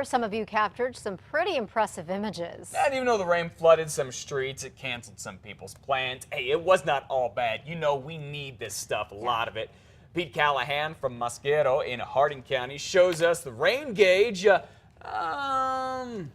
Some of you captured some pretty impressive images. And even though the rain flooded some streets, it canceled some people's plans. Hey, it was not all bad. You know, we need this stuff, a lot of it. Pete Callahan from Mosquero in Hardin County shows us the rain gauge. I'm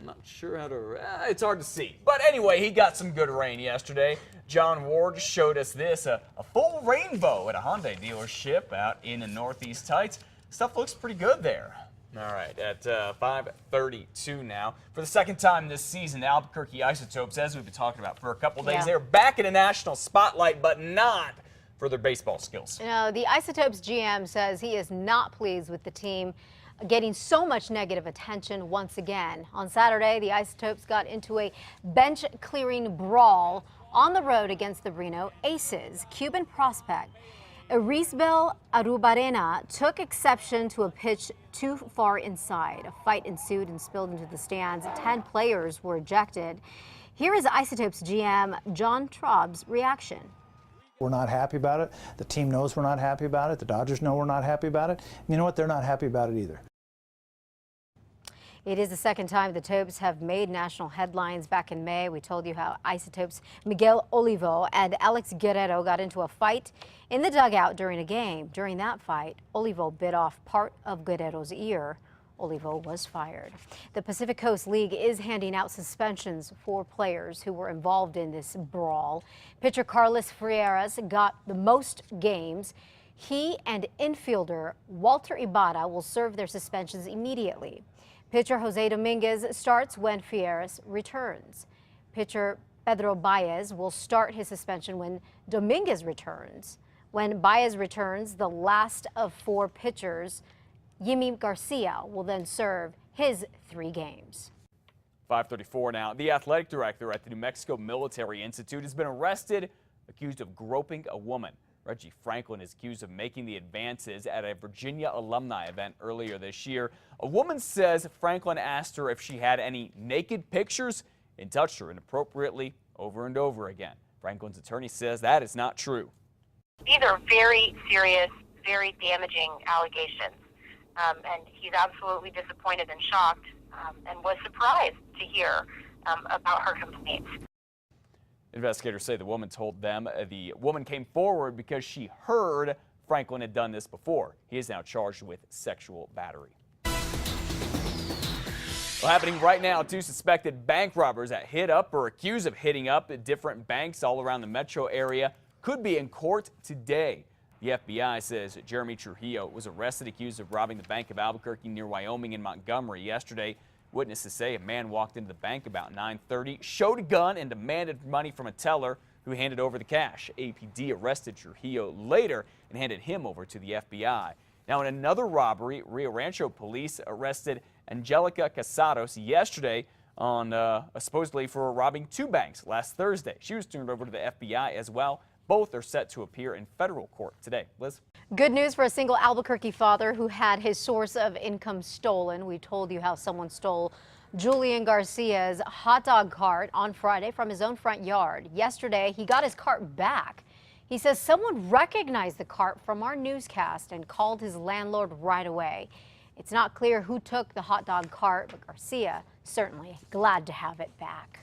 not sure how to, it's hard to see. But anyway, he got some good rain yesterday. John Ward showed us this, a full rainbow at a Hyundai dealership out in the Northeast Heights. Stuff looks pretty good there. All right, at 5:32 now. For the second time this season, the Albuquerque Isotopes, as we've been talking about for a couple days, they're back in a national spotlight, but not for their baseball skills. You know, the Isotopes GM says he is not pleased with the team getting so much negative attention once again. On Saturday, the Isotopes got into a bench-clearing brawl on the road against the Reno Aces. Cuban prospect Erisbel Arubarena took exception to a pitch too far inside. A fight ensued and spilled into the stands. 10 players were ejected. Here is Isotopes GM John Traub's reaction. We're not happy about it. The team knows we're not happy about it. The Dodgers know we're not happy about it. And you know what? They're not happy about it either. It is the second time the Topes have made national headlines. Back in May, we told you how Isotopes Miguel Olivo and Alex Guerrero got into a fight in the dugout during a game. During that fight, Olivo bit off part of Guerrero's ear. Olivo was fired. The Pacific Coast League is handing out suspensions for players who were involved in this brawl. Pitcher Carlos Freiras got the most games. He and infielder Walter Ibarra will serve their suspensions immediately. Pitcher Jose Dominguez starts when Freiras returns. Pitcher Pedro Baez will start his suspension when Dominguez returns. When Baez returns, the last of 4 pitchers, Yimi Garcia, will then serve his 3 games. 5:34 now. The athletic director at the New Mexico Military Institute has been arrested, accused of groping a woman. Reggie Franklin is accused of making the advances at a Virginia alumni event earlier this year. A woman says Franklin asked her if she had any naked pictures and touched her inappropriately over and over again. Franklin's attorney says that is not true. These are very serious, very damaging allegations. And he's absolutely disappointed and shocked and was surprised to hear about her complaints. Investigators say the woman told them the woman came forward because she heard Franklin had done this before. He is now charged with sexual battery. Well, happening right now, 2 suspected bank robbers that hit up or accused of hitting up at different banks all around the metro area could be in court today. The FBI says Jeremy Trujillo was arrested accused of robbing the Bank of Albuquerque near Wyoming and Montgomery yesterday. Witnesses say a man walked into the bank about 9:30, showed a gun, and demanded money from a teller who handed over the cash. APD arrested Trujillo later and handed him over to the FBI. Now, in another robbery, Rio Rancho police arrested Angelica Casados yesterday on supposedly for robbing 2 banks last Thursday. She was turned over to the FBI as well. Both are set to appear in federal court today. Liz? Good news for a single Albuquerque father who had his source of income stolen. We told you how someone stole Julian Garcia's hot dog cart on Friday from his own front yard. Yesterday, he got his cart back. He says someone recognized the cart from our newscast and called his landlord right away. It's not clear who took the hot dog cart, but Garcia certainly glad to have it back.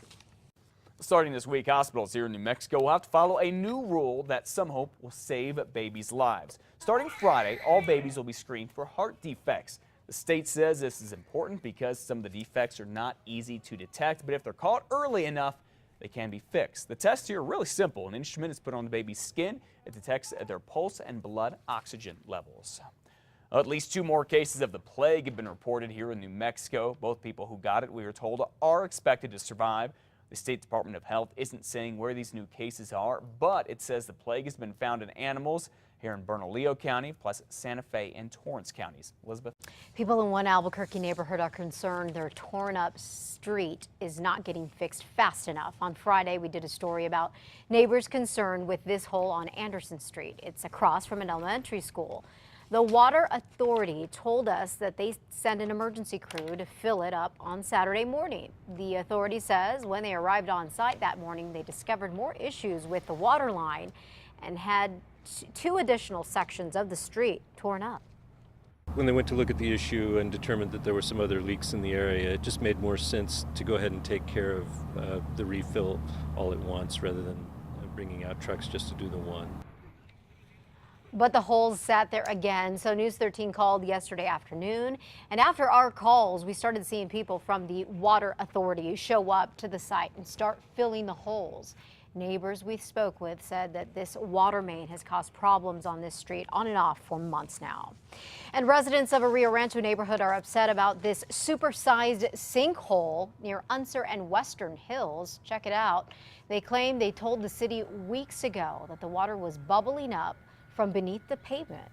Starting this week, hospitals here in New Mexico will have to follow a new rule that some hope will save babies' lives. Starting Friday, all babies will be screened for heart defects. The state says this is important because some of the defects are not easy to detect, but if they're caught early enough, they can be fixed. The tests here are really simple. An instrument is put on the baby's skin. It detects their pulse and blood oxygen levels. At least 2 more cases of the plague have been reported here in New Mexico. Both people who got it, we are told, are expected to survive. The State Department of Health isn't saying where these new cases are, but it says the plague has been found in animals here in Bernalillo County, plus Santa Fe and Torrance counties. Elizabeth? People in one Albuquerque neighborhood are concerned their torn up street is not getting fixed fast enough. On Friday, we did a story about neighbors concerned with this hole on Anderson Street. It's across from an elementary school. The Water Authority told us that they sent an emergency crew to fill it up on Saturday morning. The authority says when they arrived on site that morning, they discovered more issues with the water line and had 2 additional sections of the street torn up. When they went to look at the issue and determined that there were some other leaks in the area, it just made more sense to go ahead and take care of the refill all at once rather than bringing out trucks just to do the one. But the holes sat there again. So News 13 called yesterday afternoon. And after our calls, we started seeing people from the Water Authority show up to the site and start filling the holes. Neighbors we spoke with said that this water main has caused problems on this street on and off for months now. And residents of a Rio Rancho neighborhood are upset about this supersized sinkhole near Unser and Western Hills. Check it out. They claim they told the city weeks ago that the water was bubbling up from beneath the pavement.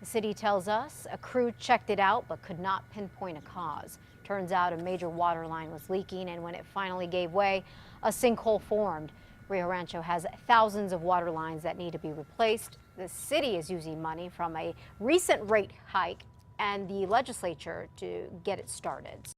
The city tells us a crew checked it out but could not pinpoint a cause. Turns out a major water line was leaking, and when it finally gave way, a sinkhole formed. Rio Rancho has thousands of water lines that need to be replaced. The city is using money from a recent rate hike and the legislature to get it started.